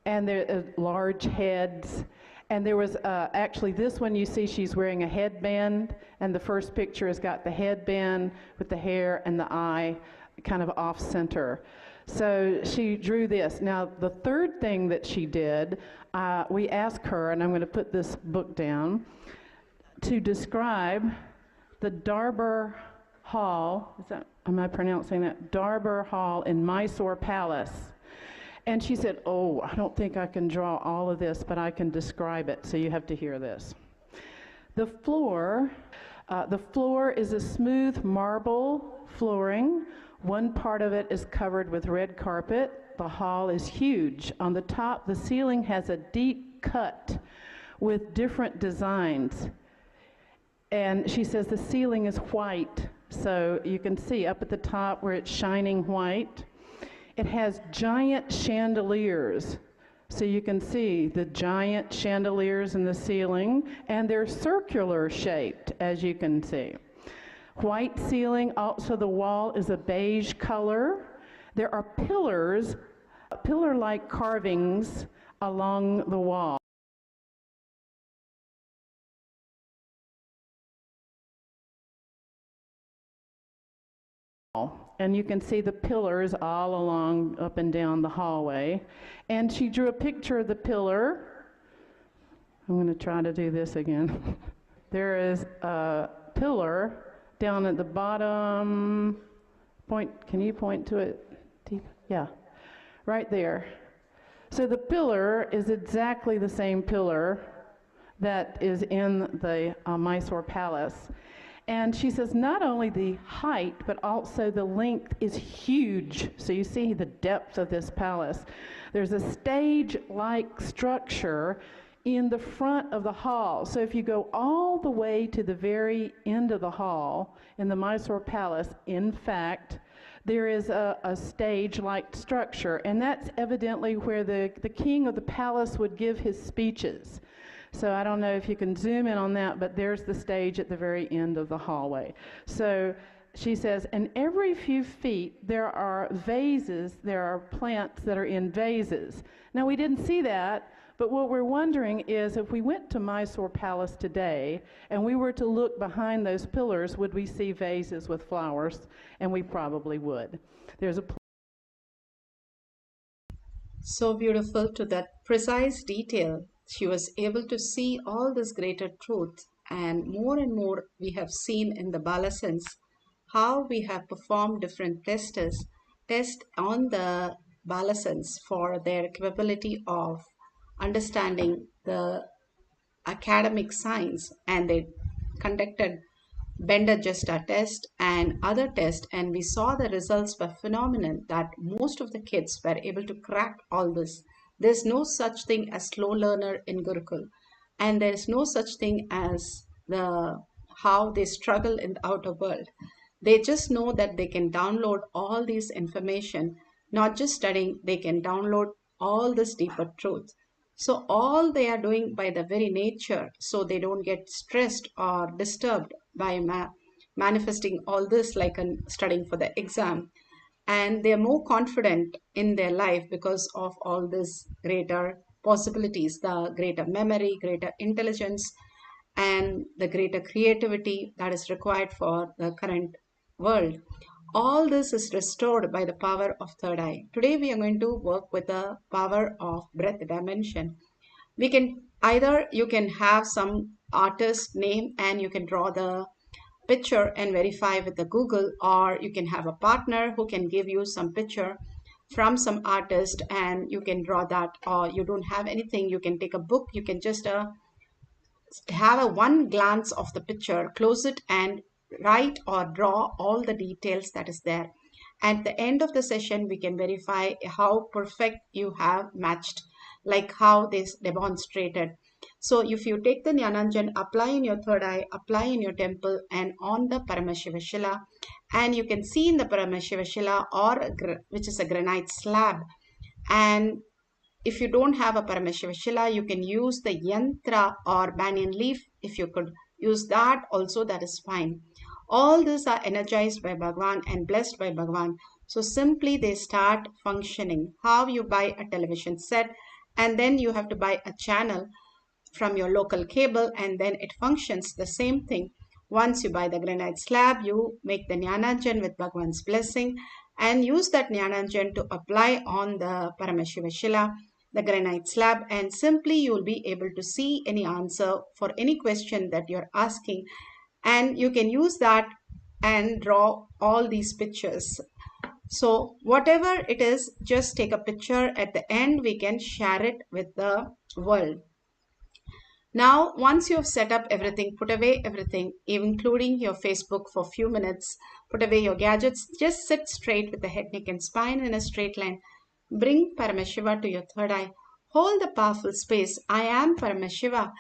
and they're large heads. And there was actually this one, you see she's wearing a headband, and the first picture has got the headband with the hair and the eye kind of off center. So she drew this. Now, the third thing that she did, we asked her, and I'm going to put this book down, to describe the Darbar Hall. Am I pronouncing that? Darbar Hall in Mysore Palace. And she said, oh, I don't think I can draw all of this, but I can describe it, so you have to hear this. The floor is a smooth marble flooring. One part of it is covered with red carpet. The hall is huge. On the top, the ceiling has a deep cut with different designs. And she says the ceiling is white, so you can see up at the top where it's shining white. It has giant chandeliers, so you can see the giant chandeliers in the ceiling, and they're circular shaped, as you can see. White ceiling, also the wall is a beige color. There are pillars, pillar-like carvings along the wall. And you can see the pillars all along up and down the hallway. And she drew a picture of the pillar. I'm going to try to do this again. There is a pillar down at the bottom. Can you point to it? Deep? Yeah, right there. So the pillar is exactly the same pillar that is in the Mysore Palace. And she says not only the height, but also the length is huge. So you see the depth of this palace. There's a stage-like structure in the front of the hall. So if you go all the way to the very end of the hall in the Mysore Palace, in fact, there is a stage-like structure. And that's evidently where the king of the palace would give his speeches. So I don't know if you can zoom in on that, but there's the stage at the very end of the hallway. So she says, and every few feet there are vases, there are plants that are in vases. Now we didn't see that, but what we're wondering is if we went to Mysore Palace today and we were to look behind those pillars, would we see vases with flowers? And we probably would. There's a So beautiful to that precise detail. She was able to see all this greater truth, and more we have seen in the Balasans how we have performed different tests on the Balasans for their capability of understanding the academic science, and they conducted Bender Gesta test and other tests, and we saw the results were phenomenal, that most of the kids were able to crack all this. There's no such thing as slow learner in Gurukul, and there's no such thing as how they struggle in the outer world. They just know that they can download all this information, not just studying, they can download all this deeper truth. So all they are doing by the very nature, so they don't get stressed or disturbed by manifesting all this like studying for the exam. And they're more confident in their life because of all these greater possibilities, the greater memory, greater intelligence, and the greater creativity that is required for the current world. All this is restored by the power of third eye. Today we are going to work with the power of breath dimension. We can you can have some artist name and you can draw the picture and verify with the Google, or you can have a partner who can give you some picture from some artist and you can draw that, or you don't have anything, you can take a book, you can just have a one glance of the picture, close it and write or draw all the details that is there. At the end of the session, we can verify how perfect you have matched, like how this demonstrated. So if you take the Jnananjan, apply in your third eye, apply in your temple and on the Paramashiva, and you can see in the Paramashiva or which is a granite slab. And if you don't have a Paramashiva, you can use the yantra or banyan leaf. If you could use that also, that is fine. All these are energized by Bhagwan and blessed by Bhagwan. So simply they start functioning. How you buy a television set and then you have to buy a channel from your local cable and then it functions the same thing. Once you buy the granite slab, you make the Jnananjan with Bhagwan's blessing and use that Jnananjan to apply on the Paramashiva, the granite slab, and simply you will be able to see any answer for any question that you're asking, and you can use that and draw all these pictures. So whatever it is, just take a picture. At the end, we can share it with the world. Now, once you have set up everything, put away everything, including your Facebook for a few minutes, put away your gadgets, just sit straight with the head, neck and spine in a straight line. Bring Paramashiva to your third eye. Hold the powerful space. I am Paramashiva.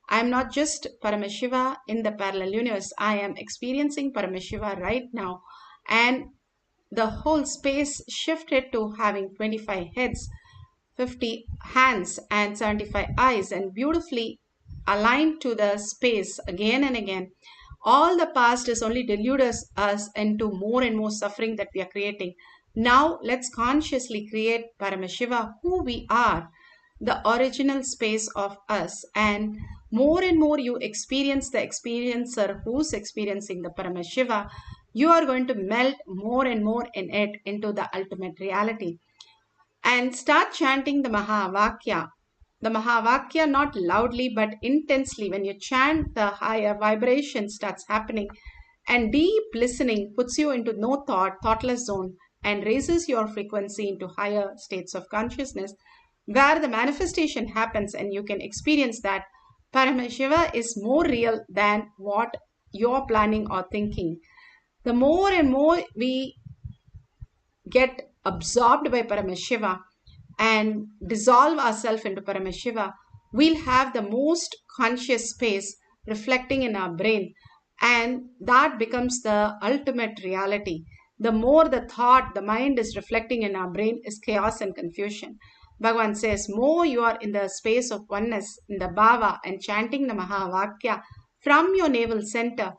I am not just Paramashiva in the parallel universe. I am experiencing Paramashiva right now. And the whole space shifted to having 25 heads, 50 hands and 75 eyes, and beautifully aligned to the space again and again. All the past is only deluded us into more and more suffering that we are creating. Now let's consciously create Paramashiva, who we are, the original space of us. And more you experience the experiencer who's experiencing the Paramashiva, you are going to melt more and more in it into the ultimate reality. And start chanting the Mahavakya. The Mahavakya not loudly but intensely. When you chant, the higher vibration starts happening. And deep listening puts you into no thought, thoughtless zone, and raises your frequency into higher states of consciousness, where the manifestation happens and you can experience that Paramashiva is more real than what you're planning or thinking. The more and more we get absorbed by Paramashiva and dissolve ourselves into Paramashiva, we'll have the most conscious space reflecting in our brain, and that becomes the ultimate reality. The more the thought, the mind is reflecting in our brain is chaos and confusion. Bhagavan says, more you are in the space of oneness, in the bhava and chanting the Mahavakya from your navel center,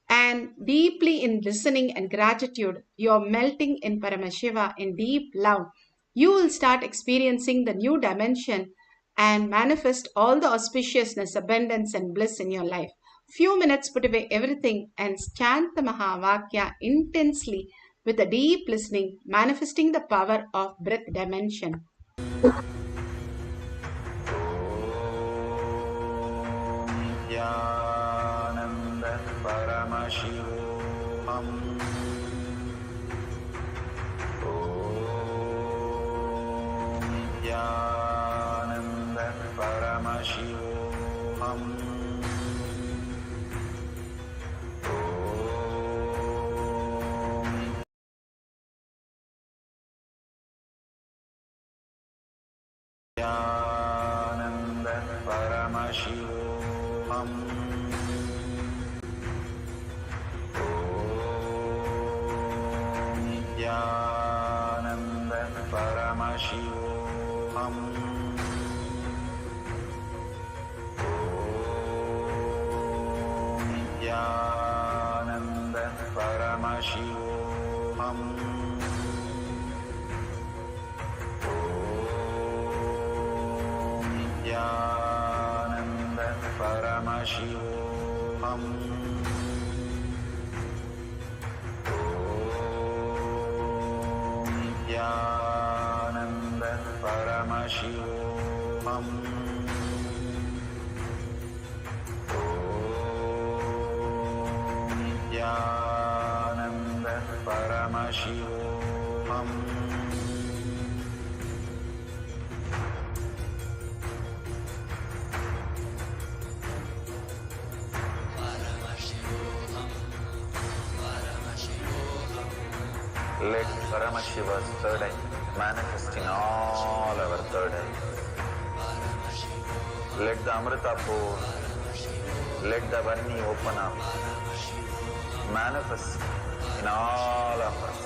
and deeply in listening and gratitude, you're melting in Paramashiva in deep love. You will start experiencing the new dimension and manifest all the auspiciousness, abundance and bliss in your life. Few minutes, put away everything and chant the Mahavakya intensely with a deep listening, manifesting the power of breath dimension. Nithyananda Paramashivoham. Om Nithyananda Paramashivoham. Nithyananda Paramashivoham. Om Nithyananda Paramashivoham. Om Nithyananda Paramashivoham. Nithyananda Paramashivoham. Om Nithyananda Paramashivoham. Om Nithyananda Paramashivoham. Let Paramashiva's third eye manifest in all our third eyes. Let the Amrita pool, let the Vani open up, manifest in all of us.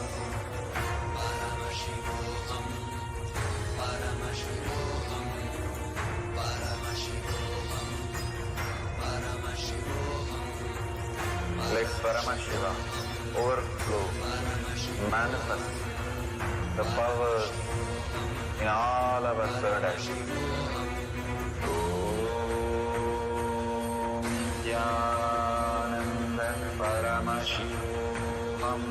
Let Paramashiva overflow, manifest the powers in all our third eyes. Om Nithyananda Paramashivam. Om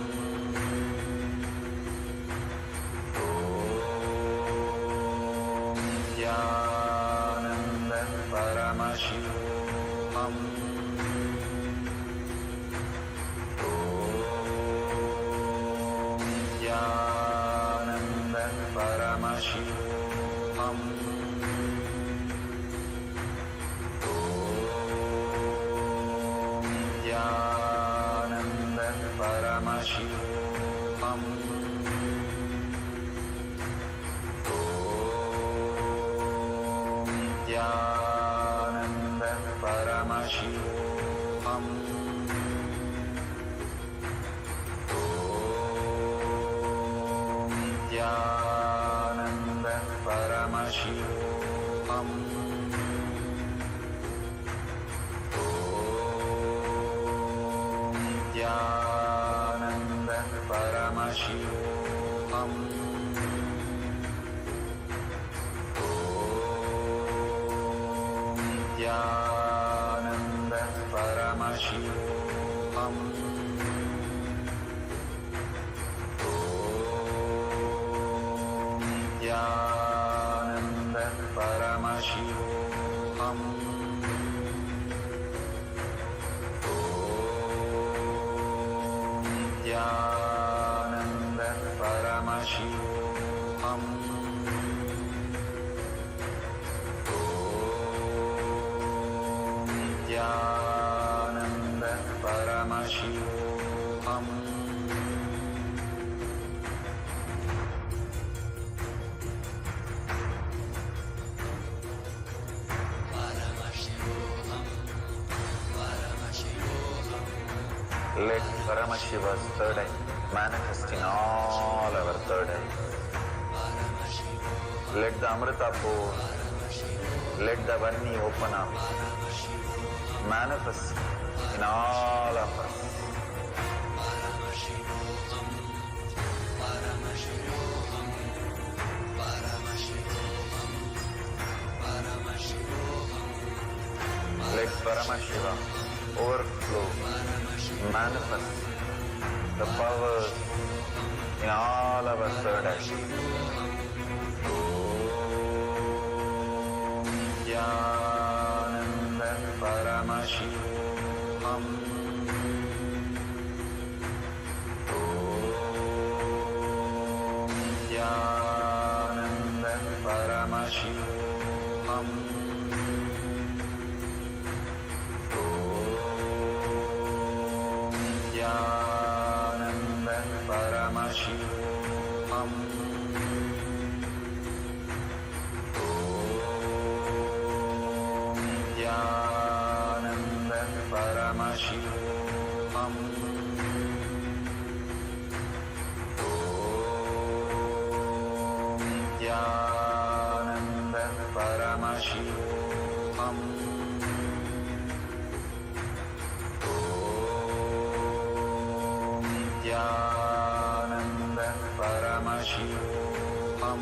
Nithyananda Paramashivam. Paramashivoham. Om Nithyananda Paramashivoham. Om Nithyananda Paramashivoham. Paramashivoham. Om Nithyananda Paramashivoham. Om Nithyananda Paramashivoham. Paramashivoham. Om Nithyananda Paramashivoham. Om Nithyananda Paramashivoham. Let Paramashiva's third eye manifest in all our third eyes. Let the Amrita pool, let the Vani open up, manifest in all of us. Let Paramashiva overflow, manifest the powers in all our third eyes. Om Nithyananda Paramashivoham. Om Nithyananda Paramashivoham. Nithyananda Paramashivoham. Om Nithyananda Paramashivoham. Om Nithyananda Paramashivoham. Nithyananda Paramashivoham. Om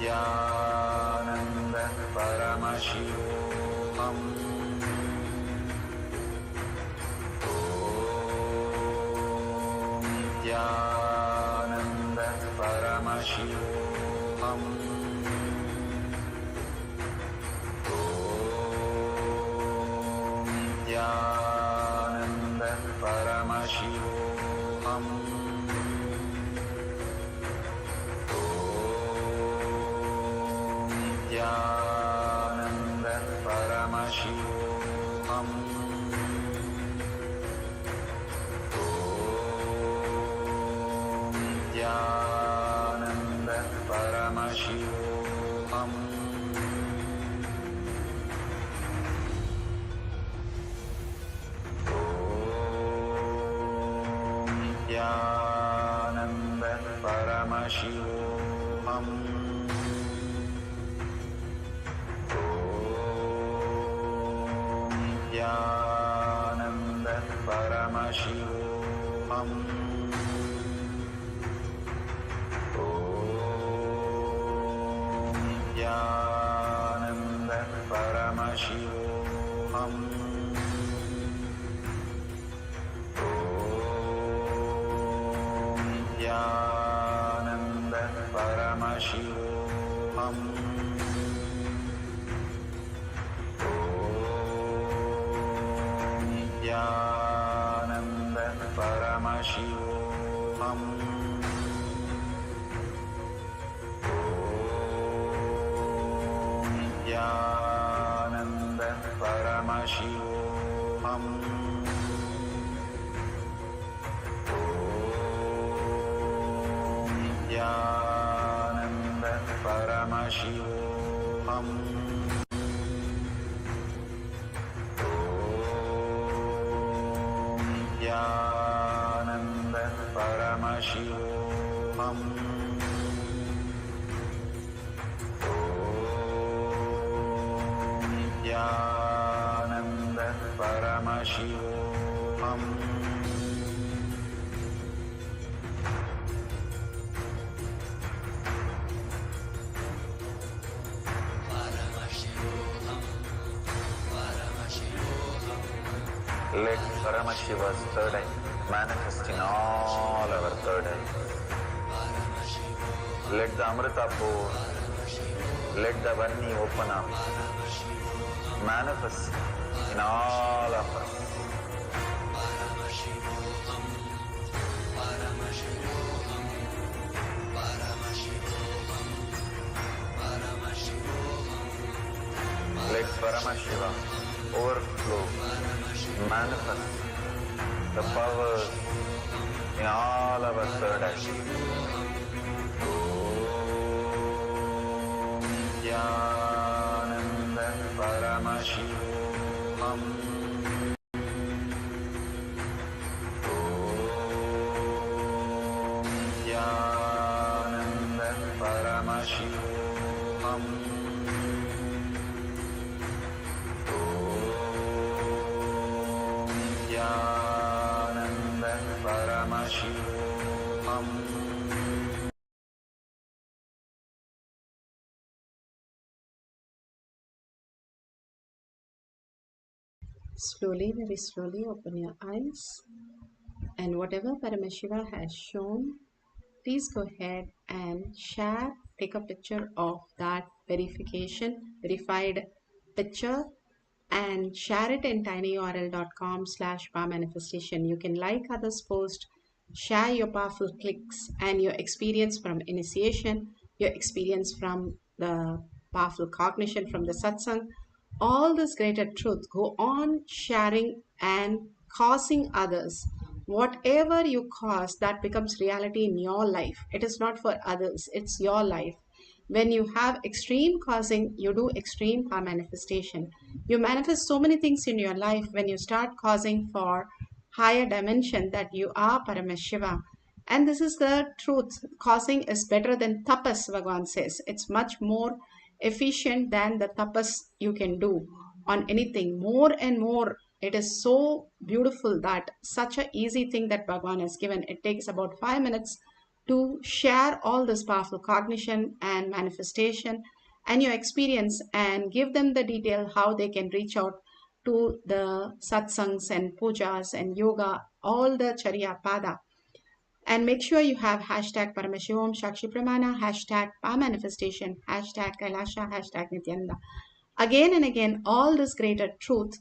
Nithyananda Paramashivoham. Om Nithyananda Paramashivoham. Nithyananda Paramashivoham. Om Nithyananda Paramashivoham. Paramashivoham. Om Nithyananda Paramashivoham. Om Nithyananda Paramashivoham. Om Nithyananda Paramashivoham. Om Nithyananda Paramashivoham. Om Nithyananda Paramashivoham. Om Nithyananda Paramashivoham. Om Nithyananda Paramashivoham. Om Nithyananda Paramashivoham. Om Nithyananda Paramashivoham. Let Paramashiva's third eye manifest in all our third eyes. Let the Amrita pour, let the Varni open up, manifest in all of us. Let Paramashiva overflow, manifest the powers in all our third eyes. Om Nithyananda Paramashivoham. Om Nithyananda Paramashivoham. Om Nithyananda Paramashivoham. Slowly, very slowly open your eyes, and whatever Paramashiva has shown, please go ahead and share, take a picture of that verified picture and share it in tinyurl.com/powermanifestation. You can like others' post, share your powerful clicks and your experience from initiation, your experience from the powerful cognition from the satsang. All this greater truth, go on sharing and causing others. Whatever you cause, that becomes reality in your life. It is not for others, it's your life. When you have extreme causing, you do extreme power manifestation. You manifest so many things in your life when you start causing for higher dimension that you are Paramashiva. And this is the truth. Causing is better than tapas, Bhagavan says. It's much more efficient than the tapas you can do on anything. More and more, it is so beautiful that such an easy thing that Bhagavan has given. It takes about 5 minutes to share all this powerful cognition and manifestation and your experience, and give them the detail how they can reach out to the satsangs and pujas and yoga, all the charya pada. And make sure you have hashtag Paramashivoham Shakshi Pramana, hashtag Pa Manifestation, hashtag Kailasha, hashtag Nithyananda. Again and again, all this greater truth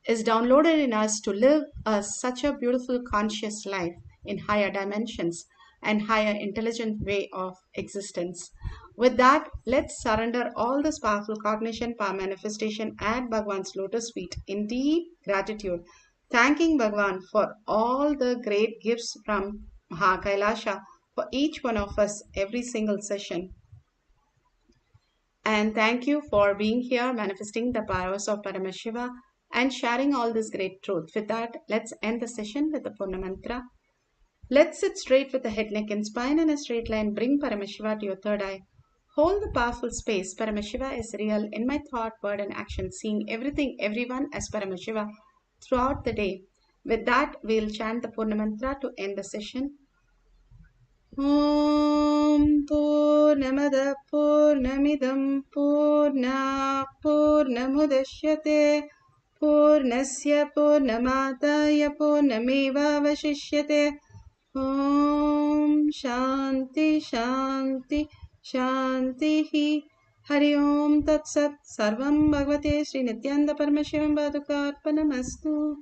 is downloaded in us to live such a beautiful conscious life in higher dimensions and higher intelligent way of existence. With that, let's surrender all this powerful cognition, power manifestation at Bhagwan's lotus feet in deep gratitude, thanking Bhagwan for all the great gifts from Mahakailasha for each one of us every single session. And thank you for being here, manifesting the powers of Paramashiva and sharing all this great truth. With that, let's end the session with the Purna Mantra. Let's sit straight with the head, neck, and spine in a straight line. Bring Paramashiva to your third eye. Hold the powerful space. Paramashiva is real in my thought, word, and action, seeing everything, everyone as Paramashiva throughout the day. With that, we'll chant the Purna Mantra to end the session. Om Purnamada Purnamidam Purna Purnamudashyate Purnasya Purnamadaya Purnameva Vashishyate. Om Shanti Shanti Shanti Hari Om Tat Sat Sarvam Bhagavate Sri Nithyananda Paramashivam Padukarpanamastu.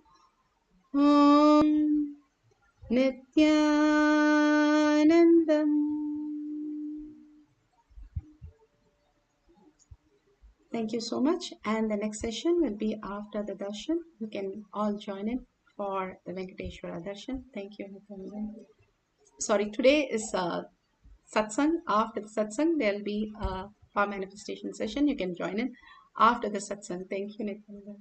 Om Nithyanandam. Thank you so much. And the next session will be after the darshan. You can all join in for the Venkateshwara darshan. Thank you, Nithyananda. Sorry, today is satsang. After the satsang, there will be a power manifestation session. You can join in after the satsang. Thank you, Nithyananda.